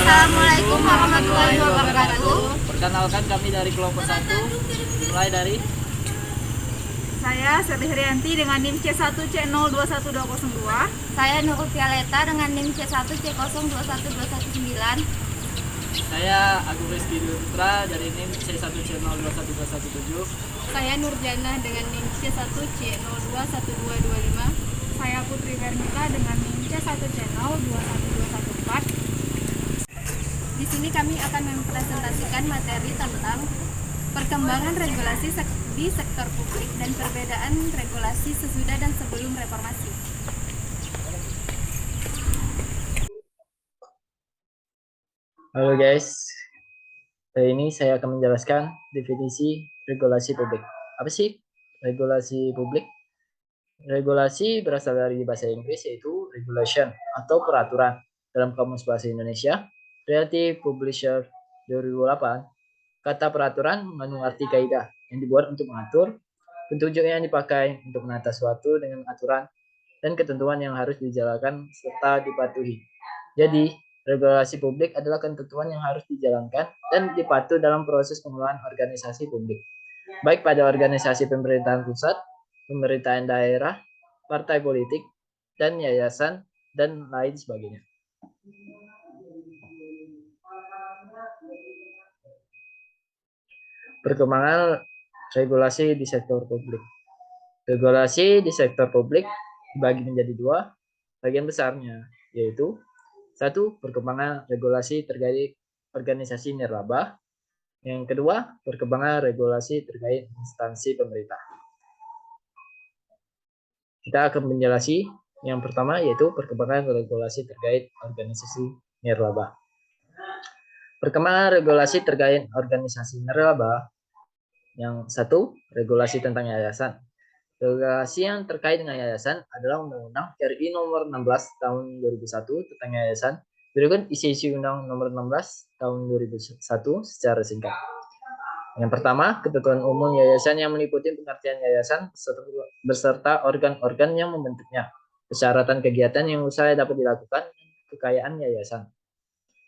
Assalamualaikum warahmatullahi wabarakatuh. Perkenalkan kami dari kelompok 1, mulai dari Saya Siti Herianti dengan NIM C1C021202. Saya Nurul Violeta dengan NIM C1C021219. saya Agung Rizky Putra dari NIM C1C021217. Saya Nurjana dengan NIM C1C021225. Saya Putri Vernita dengan NIM C1C021214. Di sini kami akan mempresentasikan materi tentang perkembangan regulasi di sektor publik dan perbedaan regulasi sesudah dan sebelum reformasi. Halo guys, hari ini saya akan menjelaskan definisi regulasi publik. Apa sih regulasi publik? Regulasi berasal dari bahasa Inggris yaitu regulation atau peraturan. Dalam Kamus Bahasa Indonesia, Creative Publisher 2008, kata peraturan mengandung arti kaidah yang dibuat untuk mengatur, petunjuk yang dipakai untuk menata suatu dengan aturan dan ketentuan yang harus dijalankan serta dipatuhi. Jadi, regulasi publik adalah ketentuan yang harus dijalankan dan dipatuhi dalam proses pengelolaan organisasi publik, baik pada organisasi pemerintahan pusat, pemerintahan daerah, partai politik, dan yayasan, dan lain sebagainya. Perkembangan regulasi di sektor publik. Regulasi di sektor publik dibagi menjadi dua bagian besarnya, yaitu satu, perkembangan regulasi terkait organisasi nirlaba. Yang kedua, perkembangan regulasi terkait instansi pemerintah. Kita akan menjelasi yang pertama, yaitu perkembangan regulasi terkait organisasi nirlaba. Perkembangan regulasi terkait organisasi nirlaba. Yang satu, regulasi tentang yayasan. Regulasi yang terkait dengan yayasan adalah Undang-Undang RI Nomor 16 Tahun 2001 tentang yayasan. Berikut isi-isi Undang Nomor 16 Tahun 2001 secara singkat. Yang pertama, ketentuan umum yayasan yang meliputi pengertian yayasan beserta organ-organ yang membentuknya, persyaratan kegiatan yang usaha dapat dilakukan, kekayaan yayasan.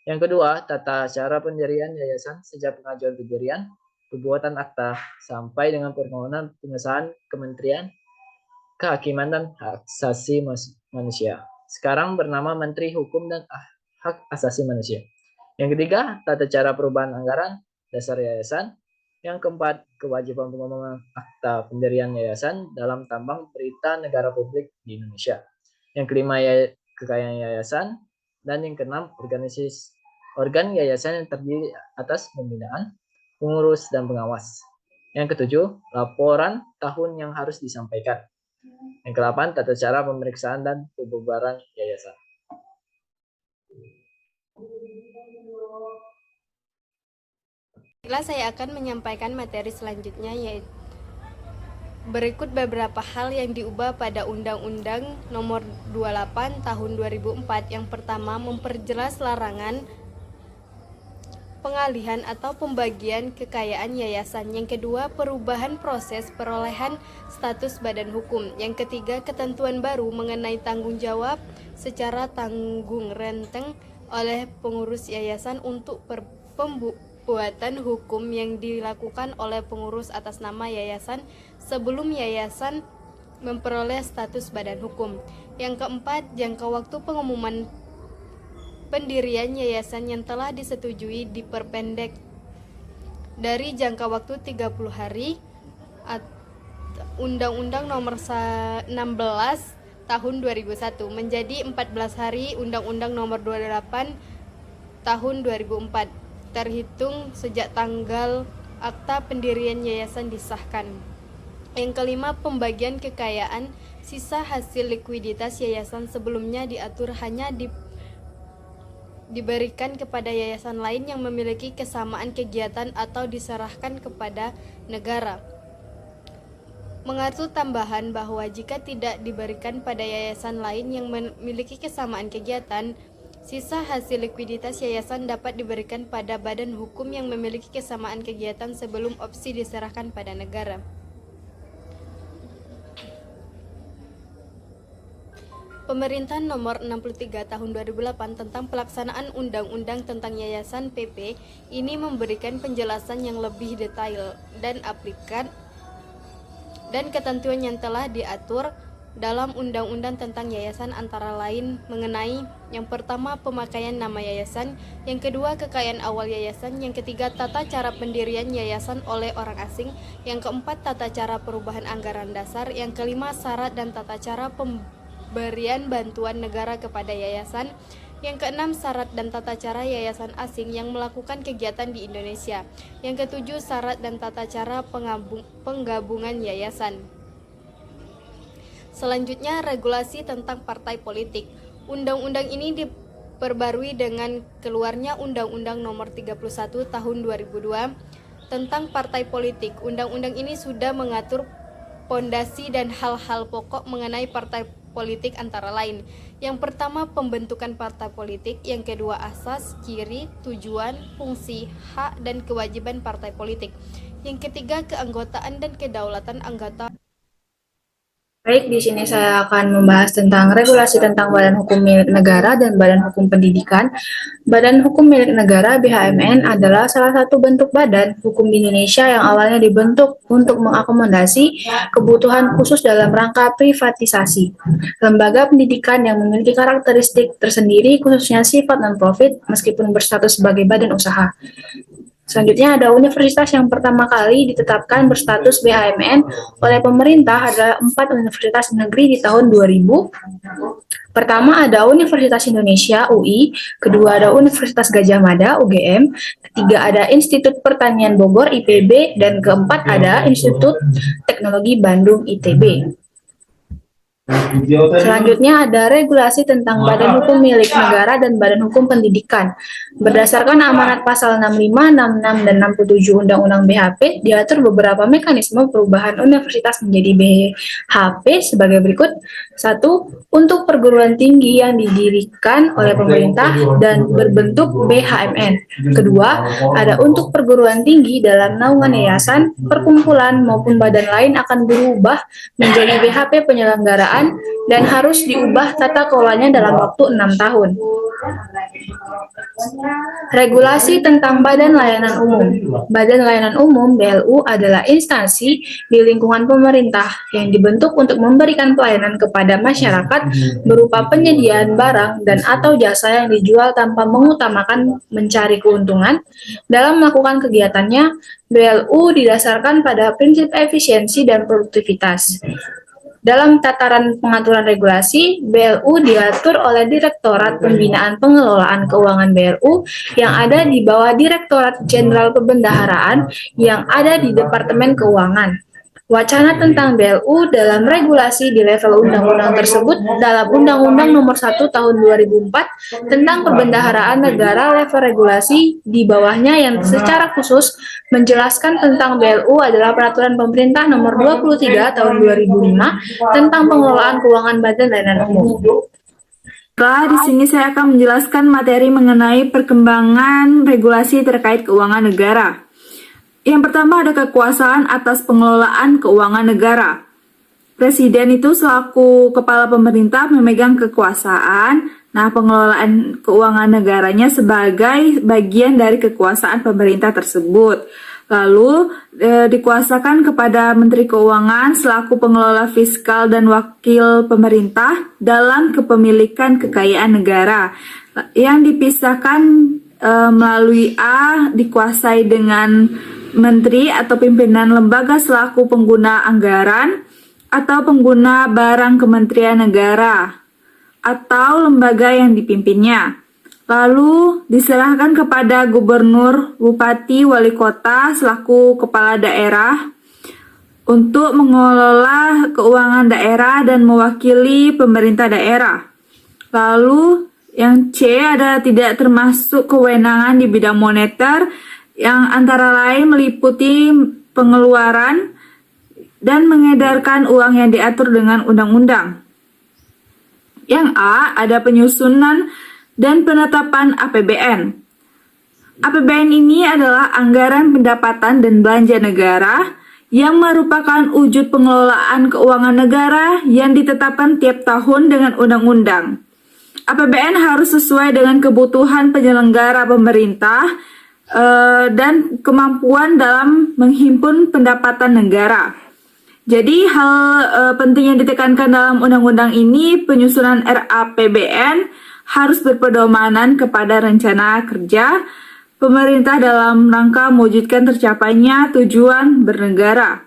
Yang kedua, tata cara pendirian yayasan sejak pengajuan pendirian, pembuatan akta, sampai dengan permohonan pengesahan Kementerian Kehakiman dan Hak Asasi Manusia. Sekarang bernama Menteri Hukum dan Hak Asasi Manusia. Yang ketiga, tata cara perubahan anggaran dasar yayasan. Yang keempat, kewajiban pengembangan akta pendirian yayasan dalam tambang berita negara publik di Indonesia. Yang kelima, kekayaan yayasan. Dan yang keenam, organ yayasan yang terdiri atas pembinaan, pengurus, dan pengawas. Yang ketujuh, laporan tahun yang harus disampaikan. Yang kedelapan, tata cara pemeriksaan dan pembubaran yayasan. Saya akan menyampaikan materi selanjutnya, yaitu berikut beberapa hal yang diubah pada Undang-Undang Nomor 28 Tahun 2004. Yang pertama, memperjelas larangan pengalihan atau pembagian kekayaan yayasan. Yang kedua, perubahan proses perolehan status badan hukum. Yang ketiga, ketentuan baru mengenai tanggung jawab secara tanggung renteng oleh pengurus yayasan untuk pembuatan hukum yang dilakukan oleh pengurus atas nama yayasan sebelum yayasan memperoleh status badan hukum. Yang keempat, jangka waktu pengumuman pendirian yayasan yang telah disetujui diperpendek dari jangka waktu 30 hari Undang-Undang Nomor 16 Tahun 2001 menjadi 14 hari Undang-Undang Nomor 28 Tahun 2004 terhitung sejak tanggal akta pendirian yayasan disahkan. Yang kelima, pembagian kekayaan sisa hasil likuiditas yayasan sebelumnya diatur hanya diberikan kepada yayasan lain yang memiliki kesamaan kegiatan atau diserahkan kepada negara. Mengatur tambahan bahwa jika tidak diberikan pada yayasan lain yang memiliki kesamaan kegiatan, sisa hasil likuiditas yayasan dapat diberikan pada badan hukum yang memiliki kesamaan kegiatan sebelum opsi diserahkan pada negara. Pemerintah Nomor 63 Tahun 2008 tentang pelaksanaan Undang-Undang tentang Yayasan (PP) ini memberikan penjelasan yang lebih detail dan aplikat dan ketentuan yang telah diatur dalam Undang-Undang tentang Yayasan antara lain mengenai yang pertama pemakaian nama yayasan, yang kedua kekayaan awal yayasan, yang ketiga tata cara pendirian yayasan oleh orang asing, yang keempat tata cara perubahan anggaran dasar, yang kelima syarat dan tata cara pemberian bantuan negara kepada yayasan, yang keenam syarat dan tata cara yayasan asing yang melakukan kegiatan di Indonesia, yang ketujuh syarat dan tata cara penggabungan yayasan. Selanjutnya, regulasi tentang partai politik. Undang-undang ini diperbarui dengan keluarnya Undang-Undang Nomor 31 Tahun 2002 tentang partai politik. Undang-undang ini sudah mengatur pondasi dan hal-hal pokok mengenai partai politik antara lain. Yang pertama, pembentukan partai politik. Yang kedua, asas, ciri, tujuan, fungsi, hak, dan kewajiban partai politik. Yang ketiga, keanggotaan dan kedaulatan anggota. Baik, di sini saya akan membahas tentang regulasi tentang Badan Hukum Milik Negara dan Badan Hukum Pendidikan. Badan Hukum Milik Negara (BHMN) adalah salah satu bentuk badan hukum di Indonesia yang awalnya dibentuk untuk mengakomodasi kebutuhan khusus dalam rangka privatisasi. Lembaga pendidikan yang memiliki karakteristik tersendiri, khususnya sifat non-profit meskipun berstatus sebagai badan usaha. Selanjutnya ada universitas yang pertama kali ditetapkan berstatus BHMN oleh pemerintah adalah 4 universitas negeri di tahun 2000. Pertama ada Universitas Indonesia UI, kedua ada Universitas Gadjah Mada UGM, ketiga ada Institut Pertanian Bogor IPB, dan keempat ada Institut Teknologi Bandung ITB. Selanjutnya ada regulasi tentang Badan Hukum Milik Negara dan Badan Hukum Pendidikan. Berdasarkan amanat pasal 65, 66, dan 67 Undang-Undang BHP, diatur beberapa mekanisme perubahan universitas menjadi BHP sebagai berikut. 1. Untuk perguruan tinggi yang didirikan oleh pemerintah dan berbentuk BHMN. Kedua, ada untuk perguruan tinggi dalam naungan yayasan, perkumpulan, maupun badan lain akan berubah menjadi BHP penyelenggaraan dan harus diubah tata kelolanya dalam waktu 6 tahun. Regulasi tentang Badan Layanan Umum. Badan Layanan Umum (BLU) adalah instansi di lingkungan pemerintah yang dibentuk untuk memberikan pelayanan kepada masyarakat berupa penyediaan barang dan atau jasa yang dijual tanpa mengutamakan mencari keuntungan. Dalam melakukan kegiatannya, BLU didasarkan pada prinsip efisiensi dan produktivitas. Dalam tataran pengaturan regulasi, BLU diatur oleh Direktorat Pembinaan Pengelolaan Keuangan BLU yang ada di bawah Direktorat Jenderal Perbendaharaan yang ada di Departemen Keuangan. Wacana tentang BLU dalam regulasi di level undang-undang tersebut dalam Undang-Undang Nomor 1 Tahun 2004 tentang Perbendaharaan Negara level regulasi di bawahnya yang secara khusus menjelaskan tentang BLU adalah Peraturan Pemerintah Nomor 23 Tahun 2005 tentang pengelolaan keuangan Badan Layanan Umum. Di sini saya akan menjelaskan materi mengenai perkembangan regulasi terkait keuangan negara. Yang pertama ada kekuasaan atas pengelolaan keuangan negara. Presiden itu selaku kepala pemerintah memegang kekuasaan. Nah, pengelolaan keuangan negaranya sebagai bagian dari kekuasaan pemerintah tersebut. Lalu dikuasakan kepada Menteri Keuangan selaku pengelola fiskal dan wakil pemerintah dalam kepemilikan kekayaan negara. Yang dipisahkan melalui A dikuasai dengan Menteri atau pimpinan lembaga selaku pengguna anggaran atau pengguna barang Kementerian Negara atau lembaga yang dipimpinnya. Lalu diserahkan kepada gubernur, bupati, wali kota selaku kepala daerah untuk mengelola keuangan daerah dan mewakili pemerintah daerah. Lalu yang C ada tidak termasuk kewenangan di bidang moneter yang antara lain meliputi pengeluaran dan mengedarkan uang yang diatur dengan undang-undang. Yang A ada penyusunan dan penetapan APBN. APBN ini adalah anggaran pendapatan dan belanja negara yang merupakan wujud pengelolaan keuangan negara yang ditetapkan tiap tahun dengan undang-undang. APBN harus sesuai dengan kebutuhan penyelenggara pemerintah dan kemampuan dalam menghimpun pendapatan negara. Jadi hal penting yang ditekankan dalam undang-undang ini, penyusunan RAPBN harus berpedomanan kepada rencana kerja pemerintah dalam rangka mewujudkan tercapainya tujuan bernegara.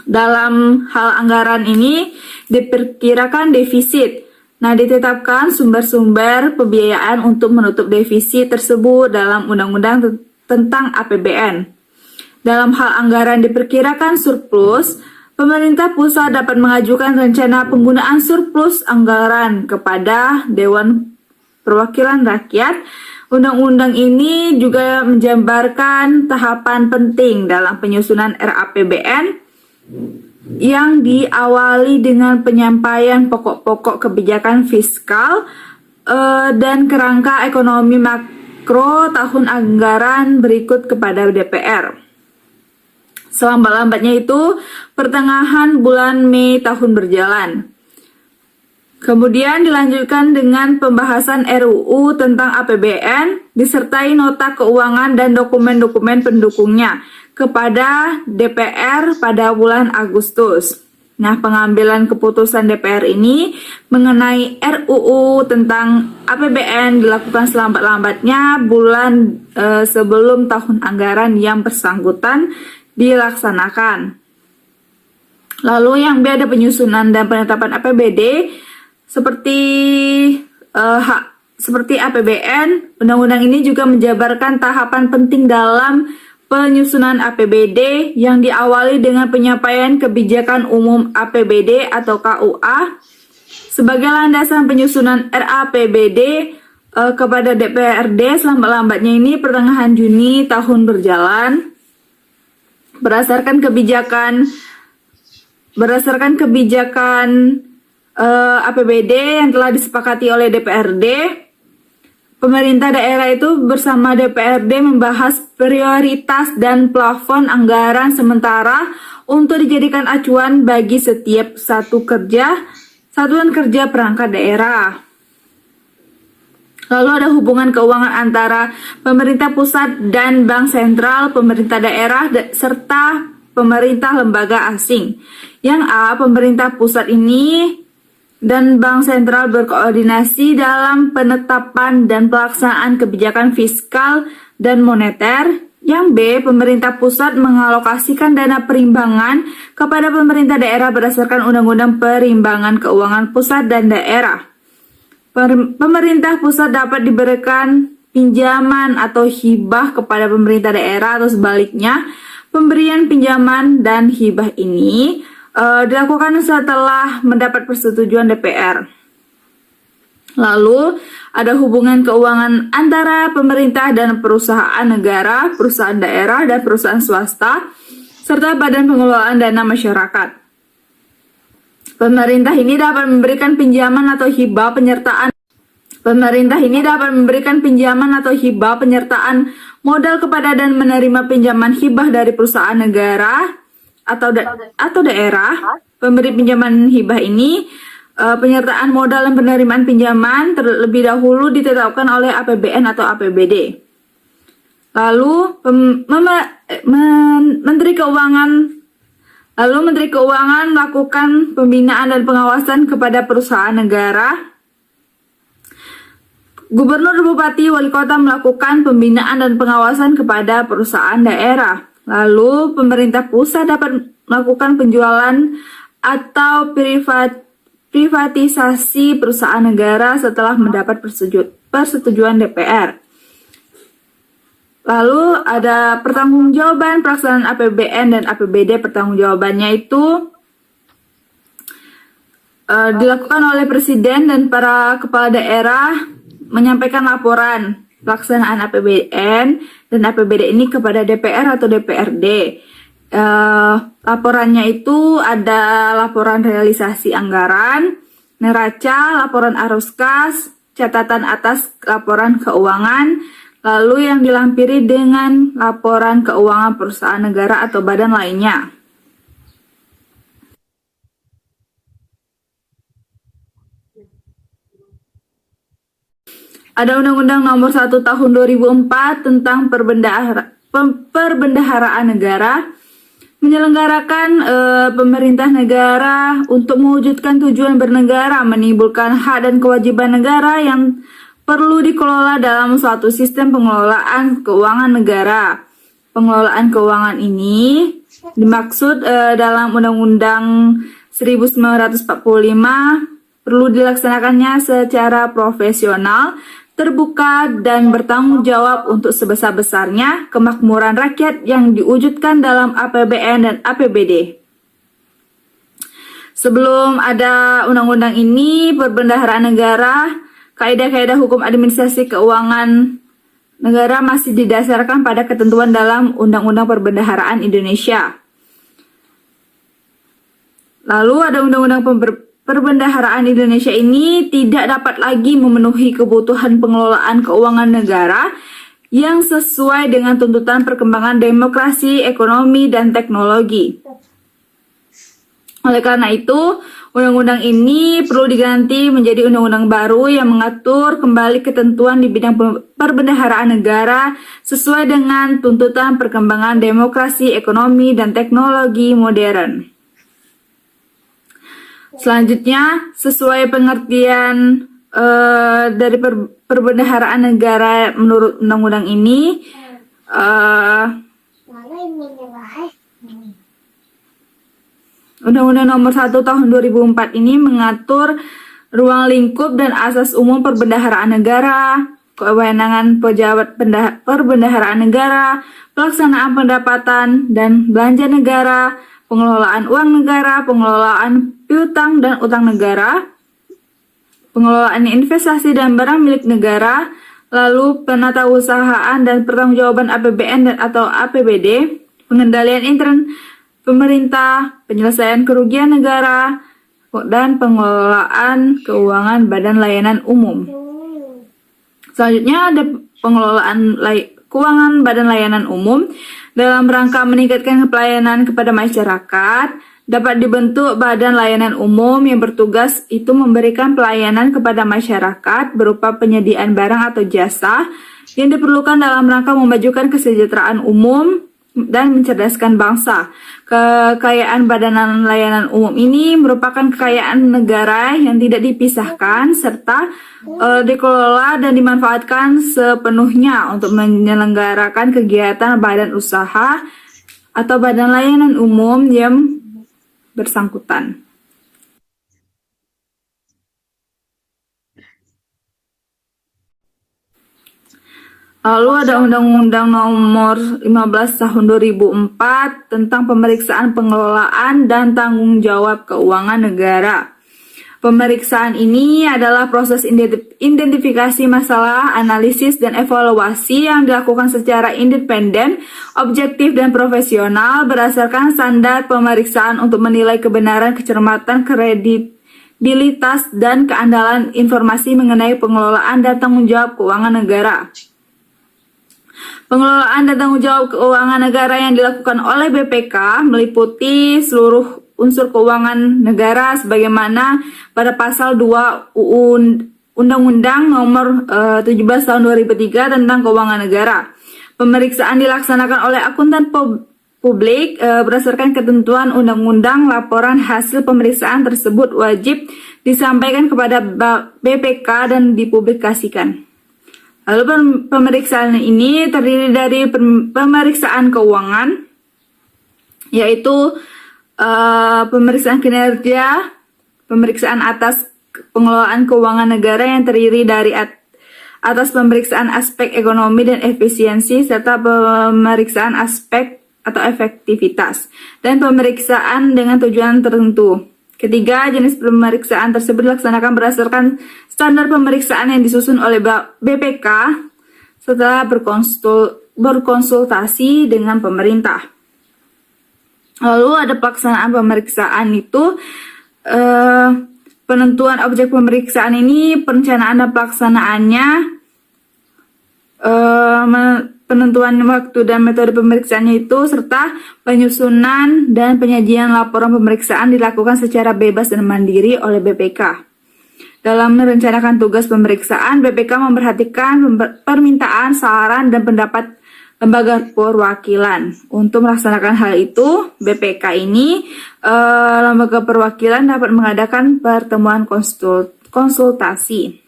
Dalam hal anggaran ini diperkirakan defisit. Nah, ditetapkan sumber-sumber pembiayaan untuk menutup defisit tersebut dalam Undang-Undang tentang APBN. Dalam hal anggaran diperkirakan surplus, pemerintah pusat dapat mengajukan rencana penggunaan surplus anggaran kepada Dewan Perwakilan Rakyat. Undang-undang ini juga menjabarkan tahapan penting dalam penyusunan RAPBN yang diawali dengan penyampaian pokok-pokok kebijakan fiskal dan kerangka ekonomi makro tahun anggaran berikut kepada DPR. Selambat-lambatnya itu pertengahan bulan Mei tahun berjalan. Kemudian dilanjutkan dengan pembahasan RUU tentang APBN disertai nota keuangan dan dokumen-dokumen pendukungnya kepada DPR pada bulan Agustus. Nah, pengambilan keputusan DPR ini mengenai RUU tentang APBN dilakukan selambat-lambatnya bulan sebelum tahun anggaran yang bersangkutan dilaksanakan. Lalu yang B ada penyusunan dan penetapan APBD seperti APBN. Undang-undang ini juga menjabarkan tahapan penting dalam penyusunan APBD yang diawali dengan penyampaian kebijakan umum APBD atau KUA sebagai landasan penyusunan RAPBD kepada DPRD selambat-lambatnya ini pertengahan Juni tahun berjalan berdasarkan kebijakan APBD yang telah disepakati oleh DPRD. Pemerintah daerah itu bersama DPRD membahas prioritas dan plafon anggaran sementara untuk dijadikan acuan bagi setiap satuan kerja perangkat daerah. Lalu ada hubungan keuangan antara pemerintah pusat dan bank sentral, pemerintah daerah, serta pemerintah lembaga asing. Yang A, pemerintah pusat ini dan bank sentral berkoordinasi dalam penetapan dan pelaksanaan kebijakan fiskal dan moneter. Yang B, pemerintah pusat mengalokasikan dana perimbangan kepada pemerintah daerah berdasarkan Undang-Undang Perimbangan Keuangan Pusat dan Daerah. Pemerintah pusat dapat diberikan pinjaman atau hibah kepada pemerintah daerah atau sebaliknya. Pemberian pinjaman dan hibah ini dilakukan setelah mendapat persetujuan DPR. Lalu ada hubungan keuangan antara pemerintah dan perusahaan negara, perusahaan daerah, dan perusahaan swasta, serta badan pengelolaan dana masyarakat. Pemerintah ini dapat memberikan pinjaman atau hibah penyertaan modal kepada dan menerima pinjaman hibah dari perusahaan negara atau daerah. Pemberi pinjaman hibah ini penyertaan modal dan penerimaan pinjaman terlebih dahulu ditetapkan oleh APBN atau APBD. Lalu Menteri Keuangan melakukan pembinaan dan pengawasan kepada perusahaan negara. Gubernur, Bupati, Wali Kota melakukan pembinaan dan pengawasan kepada perusahaan daerah. Lalu pemerintah pusat dapat melakukan penjualan atau privatisasi perusahaan negara setelah mendapat persetujuan DPR. Lalu ada pertanggungjawaban pelaksanaan APBN dan APBD. Pertanggungjawabannya itu dilakukan oleh Presiden dan para kepala daerah menyampaikan laporan pelaksanaan APBN dan APBD ini kepada DPR atau DPRD. Laporannya itu ada laporan realisasi anggaran, neraca, laporan arus kas, catatan atas laporan keuangan, lalu yang dilampiri dengan laporan keuangan perusahaan negara atau badan lainnya. Ada Undang-Undang Nomor 1 Tahun 2004 tentang perbendaharaan negara, menyelenggarakan pemerintah negara untuk mewujudkan tujuan bernegara, menimbulkan hak dan kewajiban negara yang perlu dikelola dalam suatu sistem pengelolaan keuangan negara. Pengelolaan keuangan ini dimaksud dalam Undang-Undang 1945 perlu dilaksanakannya secara profesional, terbuka, dan bertanggung jawab untuk sebesar-besarnya kemakmuran rakyat yang diwujudkan dalam APBN dan APBD. Sebelum ada undang-undang ini, perbendaharaan negara, kaidah-kaidah hukum administrasi keuangan negara masih didasarkan pada ketentuan dalam Undang-Undang Perbendaharaan Indonesia. Lalu ada Undang-Undang Perbendaharaan Indonesia ini tidak dapat lagi memenuhi kebutuhan pengelolaan keuangan negara yang sesuai dengan tuntutan perkembangan demokrasi, ekonomi, dan teknologi. Oleh karena itu, undang-undang ini perlu diganti menjadi undang-undang baru yang mengatur kembali ketentuan di bidang perbendaharaan negara sesuai dengan tuntutan perkembangan demokrasi, ekonomi, dan teknologi modern. Selanjutnya, sesuai pengertian dari perbendaharaan negara menurut undang-undang ini, Undang-Undang Nomor 1 Tahun 2004 ini mengatur ruang lingkup dan asas umum perbendaharaan negara, kewenangan pejabat perbendaharaan negara, pelaksanaan pendapatan dan belanja negara, pengelolaan uang negara, pengelolaan piutang dan utang negara, pengelolaan investasi dan barang milik negara, lalu penatausahaan dan pertanggungjawaban APBN dan atau APBD, pengendalian intern pemerintah, penyelesaian kerugian negara, dan pengelolaan keuangan badan layanan umum. Selanjutnya ada pengelolaan keuangan badan layanan umum. Dalam rangka meningkatkan pelayanan kepada masyarakat, dapat dibentuk badan layanan umum yang bertugas itu memberikan pelayanan kepada masyarakat berupa penyediaan barang atau jasa yang diperlukan dalam rangka memajukan kesejahteraan umum dan mencerdaskan bangsa. Kekayaan badan layanan umum ini merupakan kekayaan negara yang tidak dipisahkan serta dikelola dan dimanfaatkan sepenuhnya untuk menyelenggarakan kegiatan badan usaha atau badan layanan umum yang bersangkutan. Lalu ada Undang-Undang Nomor 15 Tahun 2004 tentang pemeriksaan pengelolaan dan tanggung jawab keuangan negara. Pemeriksaan ini adalah proses identifikasi masalah, analisis, dan evaluasi yang dilakukan secara independen, objektif, dan profesional berdasarkan standar pemeriksaan untuk menilai kebenaran, kecermatan, kredibilitas, dan keandalan informasi mengenai pengelolaan dan tanggung jawab keuangan negara. Pengelolaan dan tanggung jawab keuangan negara yang dilakukan oleh BPK meliputi seluruh unsur keuangan negara sebagaimana pada pasal 2 UU Undang-Undang Nomor 17 Tahun 2003 tentang Keuangan Negara. Pemeriksaan dilaksanakan oleh akuntan publik berdasarkan ketentuan undang-undang. Laporan hasil pemeriksaan tersebut wajib disampaikan kepada BPK dan dipublikasikan. Lalu pemeriksaan ini terdiri dari pemeriksaan keuangan, yaitu pemeriksaan kinerja, pemeriksaan atas pengelolaan keuangan negara yang terdiri dari atas pemeriksaan aspek ekonomi dan efisiensi, serta pemeriksaan aspek atau efektivitas, dan pemeriksaan dengan tujuan tertentu. Ketiga, jenis pemeriksaan tersebut dilaksanakan berdasarkan standar pemeriksaan yang disusun oleh BPK setelah berkonsultasi dengan pemerintah. Lalu ada pelaksanaan pemeriksaan itu, penentuan objek pemeriksaan ini, perencanaan dan pelaksanaannya, penentuan waktu dan metode pemeriksaannya itu, serta penyusunan dan penyajian laporan pemeriksaan dilakukan secara bebas dan mandiri oleh BPK. Dalam merencanakan tugas pemeriksaan, BPK memperhatikan permintaan, saran, dan pendapat lembaga perwakilan. Untuk melaksanakan hal itu, BPK ini, lembaga perwakilan dapat mengadakan pertemuan konsultasi.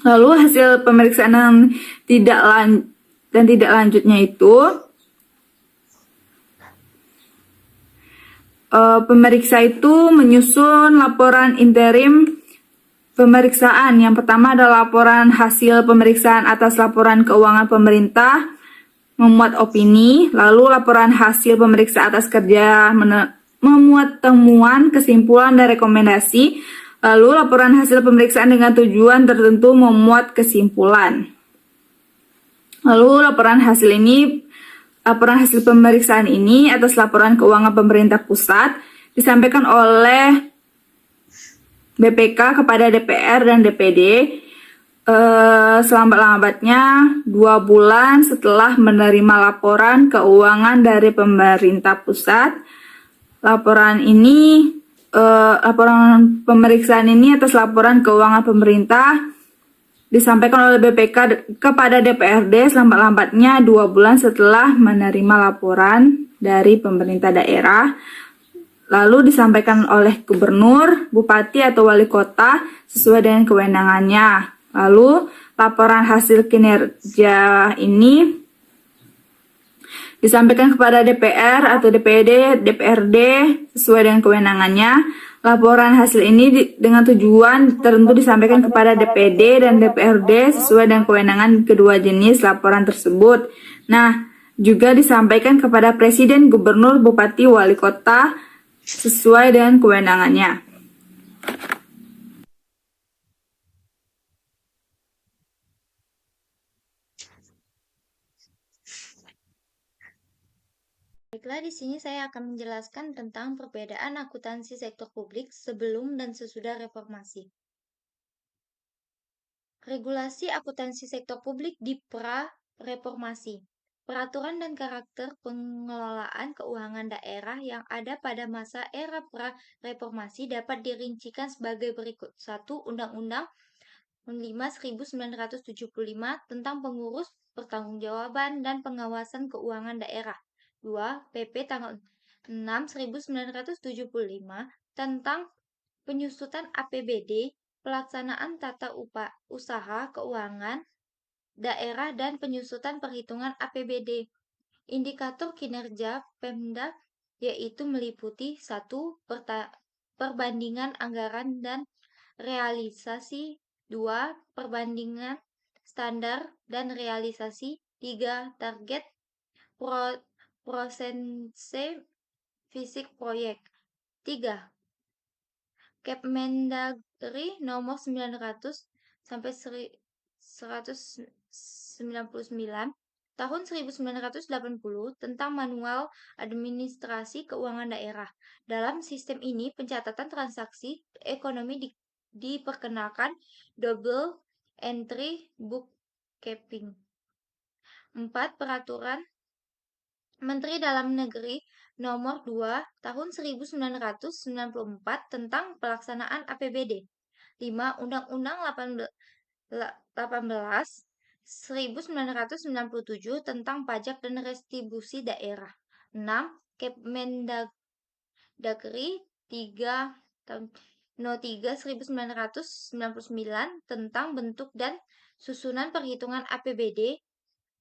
Lalu hasil pemeriksaan yang tidak lanjutnya itu, pemeriksa itu menyusun laporan interim pemeriksaan. Yang pertama adalah laporan hasil pemeriksaan atas laporan keuangan pemerintah, memuat opini. Lalu laporan hasil pemeriksaan atas kerja memuat temuan, kesimpulan, dan rekomendasi. Lalu laporan hasil pemeriksaan dengan tujuan tertentu memuat kesimpulan. Lalu laporan hasil pemeriksaan ini atas laporan keuangan pemerintah pusat disampaikan oleh BPK kepada DPR dan DPD selambat-lambatnya 2 bulan setelah menerima laporan keuangan dari pemerintah pusat. Laporan pemeriksaan ini atas laporan keuangan pemerintah disampaikan oleh BPK kepada DPRD selambat-lambatnya 2 bulan setelah menerima laporan dari pemerintah daerah. Lalu disampaikan oleh gubernur, bupati, atau wali kota sesuai dengan kewenangannya. Lalu laporan hasil kinerja ini disampaikan kepada DPR atau DPD, DPRD sesuai dengan kewenangannya. Laporan hasil ini dengan tujuan tertentu disampaikan kepada DPD dan DPRD sesuai dengan kewenangan kedua jenis laporan tersebut. Nah, juga disampaikan kepada Presiden, Gubernur, Bupati, Wali Kota sesuai dengan kewenangannya. Baiklah, di sini saya akan menjelaskan tentang perbedaan akuntansi sektor publik sebelum dan sesudah reformasi. Regulasi akuntansi sektor publik di pra-reformasi. Peraturan dan karakter pengelolaan keuangan daerah yang ada pada masa era pra-reformasi dapat dirincikan sebagai berikut. 1. Undang-Undang 5/1975 tentang pengurus, pertanggungjawaban, dan pengawasan keuangan daerah. 2. PP tanggal 6/1975 tentang penyusutan APBD, pelaksanaan tata usaha keuangan daerah, dan penyusutan perhitungan APBD. Indikator kinerja Pemda yaitu meliputi 1. Perbandingan anggaran dan realisasi, 2. Perbandingan standar dan realisasi, 3. Target prosentase fisik proyek, 3. Kepmendagri nomor 900 sampai 199 tahun 1980 tentang manual administrasi keuangan daerah. Dalam sistem ini, pencatatan transaksi ekonomi diperkenalkan double entry bookkeeping. 4. Peraturan Menteri Dalam Negeri Nomor 2 Tahun 1994 tentang pelaksanaan APBD. 5. Undang-Undang 1997 tentang pajak dan retribusi daerah. 6. Kepmendagri 3 tahun No 3 1999 tentang bentuk dan susunan perhitungan APBD.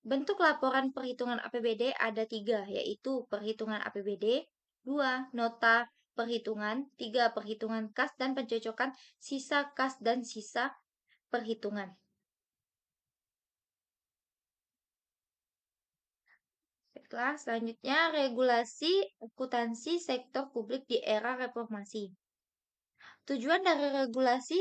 Bentuk laporan perhitungan APBD ada 3, yaitu perhitungan APBD, 2. Nota perhitungan, 3. Perhitungan kas dan pencocokan sisa kas dan sisa perhitungan. Baiklah, selanjutnya regulasi akuntansi sektor publik di era reformasi. Tujuan dari regulasi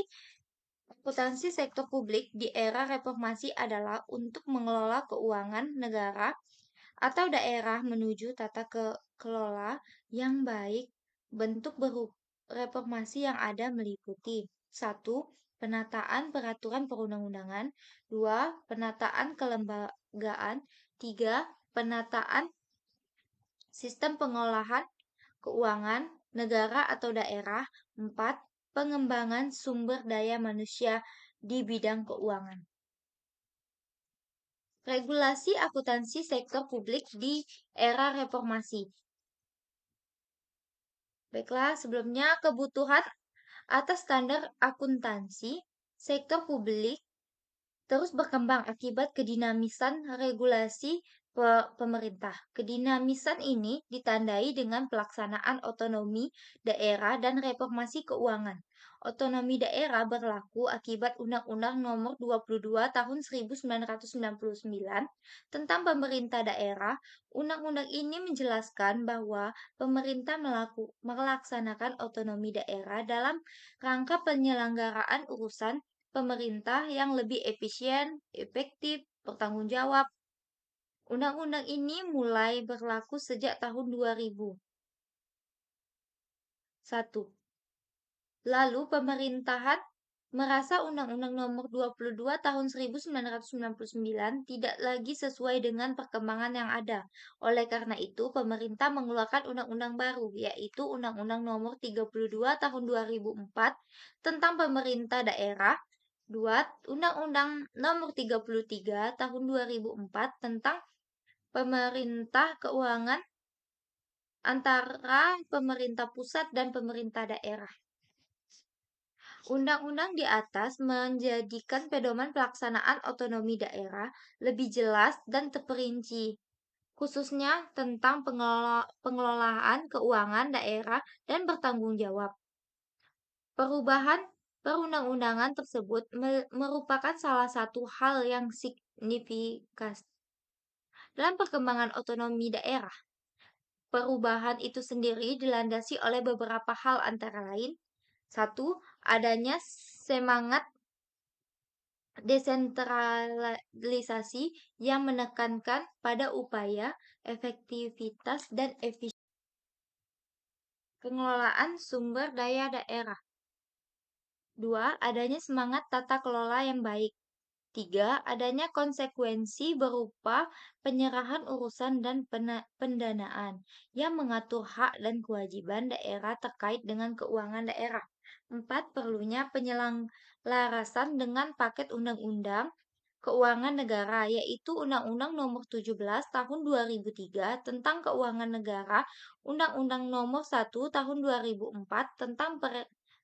akuntansi sektor publik di era reformasi adalah untuk mengelola keuangan negara atau daerah menuju tata kelola yang baik. Bentuk reformasi yang ada meliputi 1. penataan peraturan perundang-undangan. 2. Penataan kelembagaan. 3. Penataan sistem pengolahan keuangan negara atau daerah. 4. Pengembangan sumber daya manusia di bidang keuangan. Regulasi akuntansi sektor publik di era reformasi. Baiklah, sebelumnya kebutuhan atas standar akuntansi sektor publik terus berkembang akibat kedinamisan regulasi pemerintah. Kedinamisan ini ditandai dengan pelaksanaan otonomi daerah dan reformasi keuangan. Otonomi daerah berlaku akibat Undang-Undang Nomor 22 Tahun 1999 tentang pemerintah daerah. Undang-undang ini menjelaskan bahwa pemerintah melaksanakan otonomi daerah dalam rangka penyelenggaraan urusan pemerintah yang lebih efisien, efektif, bertanggung jawab. Undang-undang ini mulai berlaku sejak tahun 2001. Lalu pemerintahan merasa Undang-Undang Nomor 22 Tahun 1999 tidak lagi sesuai dengan perkembangan yang ada. Oleh karena itu, pemerintah mengeluarkan undang-undang baru, yaitu Undang-Undang Nomor 32 Tahun 2004 tentang pemerintah daerah. 2. Undang-Undang Nomor 33 Tahun 2004 tentang pemerintah keuangan antara pemerintah pusat dan pemerintah daerah. Undang-undang di atas menjadikan pedoman pelaksanaan otonomi daerah lebih jelas dan terperinci, khususnya tentang pengelolaan keuangan daerah dan bertanggung jawab. Perubahan perundang-undangan tersebut merupakan salah satu hal yang signifikan dalam perkembangan otonomi daerah. Perubahan itu sendiri dilandasi oleh beberapa hal antara lain. 1. Adanya semangat desentralisasi yang menekankan pada upaya efektivitas dan efisiensi pengelolaan sumber daya daerah. 2. Adanya semangat tata kelola yang baik. 3. Adanya konsekuensi berupa penyerahan urusan dan pendanaan yang mengatur hak dan kewajiban daerah terkait dengan keuangan daerah. 4. Perlunya penyelarasan dengan paket undang-undang keuangan negara, yaitu Undang-Undang Nomor 17 Tahun 2003 tentang keuangan negara, Undang-Undang Nomor 1 Tahun 2004 tentang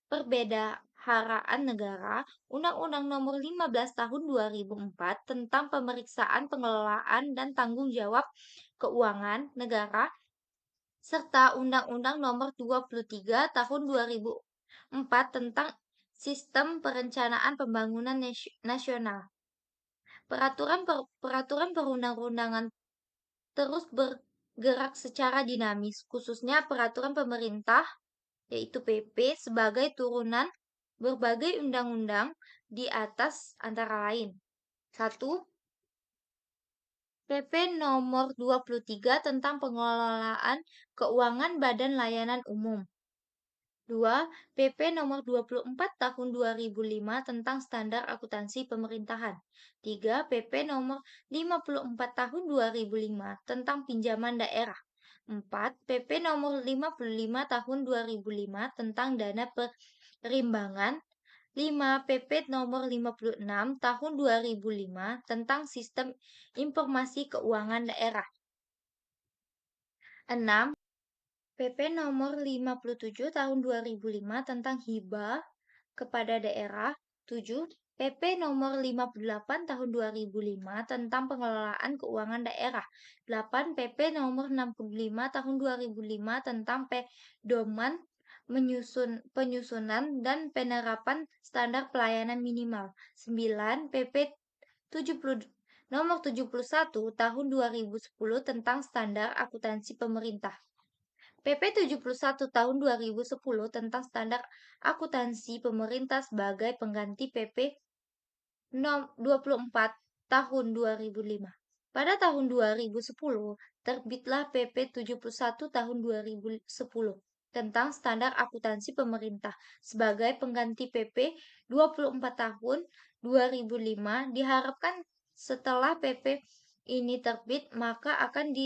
perbendaharaan negara, Undang-Undang Nomor 15 Tahun 2004 tentang pemeriksaan pengelolaan dan tanggung jawab keuangan negara, serta Undang-Undang Nomor 23 Tahun 2004 tentang Sistem Perencanaan Pembangunan Nasional. Peraturan perundang-undangan terus bergerak secara dinamis, khususnya peraturan pemerintah, yaitu PP, sebagai turunan berbagai undang-undang di atas antara lain. 1. PP Nomor 23 tentang pengelolaan keuangan Badan Layanan Umum. 2. PP Nomor 24 Tahun 2005 tentang Standar Akuntansi Pemerintahan. 3. PP Nomor 54 Tahun 2005 tentang Pinjaman Daerah. 4. PP Nomor 55 Tahun 2005 tentang Dana Perimbangan. 5. PP Nomor 56 Tahun 2005 tentang Sistem Informasi Keuangan Daerah. 6. PP Nomor 57 Tahun 2005 tentang hibah kepada daerah. 7. PP Nomor 58 Tahun 2005 tentang pengelolaan keuangan daerah. 8. PP Nomor 65 Tahun 2005 tentang pedoman penyusunan dan penerapan standar pelayanan minimal. 9. PP Nomor 71 Tahun 2010 tentang standar akuntansi pemerintah. PP 71 Tahun 2010 tentang Standar Akuntansi Pemerintah sebagai pengganti PP 24 Tahun 2005. Pada tahun 2010, terbitlah PP 71 Tahun 2010 tentang standar akuntansi pemerintah sebagai pengganti PP 24 tahun 2005. Diharapkan setelah PP ini terbit, maka akan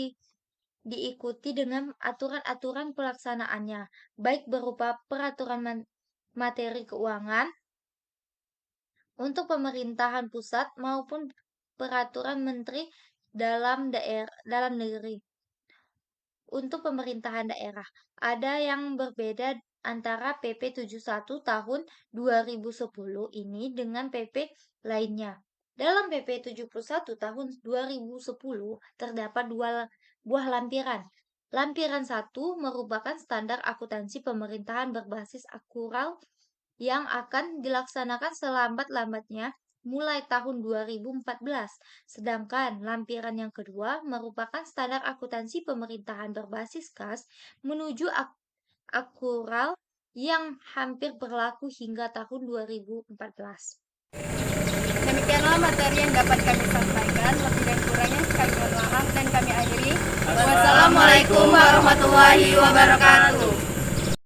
diikuti dengan aturan-aturan pelaksanaannya, baik berupa peraturan materi keuangan untuk pemerintahan pusat maupun peraturan menteri dalam negeri. Untuk pemerintahan daerah, ada yang berbeda antara PP 71 tahun 2010 ini dengan PP lainnya. Dalam PP 71 tahun 2010 terdapat dua buah lampiran. Lampiran 1 merupakan standar akuntansi pemerintahan berbasis akural yang akan dilaksanakan selambat-lambatnya mulai tahun 2014. Sedangkan lampiran yang kedua merupakan standar akuntansi pemerintahan berbasis kas menuju akural yang hampir berlaku hingga tahun 2014. Demikianlah materi yang dapat kami sampaikan. Lebih dan kurangnya kami mohon maaf dan kami akhiri. Wassalamualaikum warahmatullahi wabarakatuh.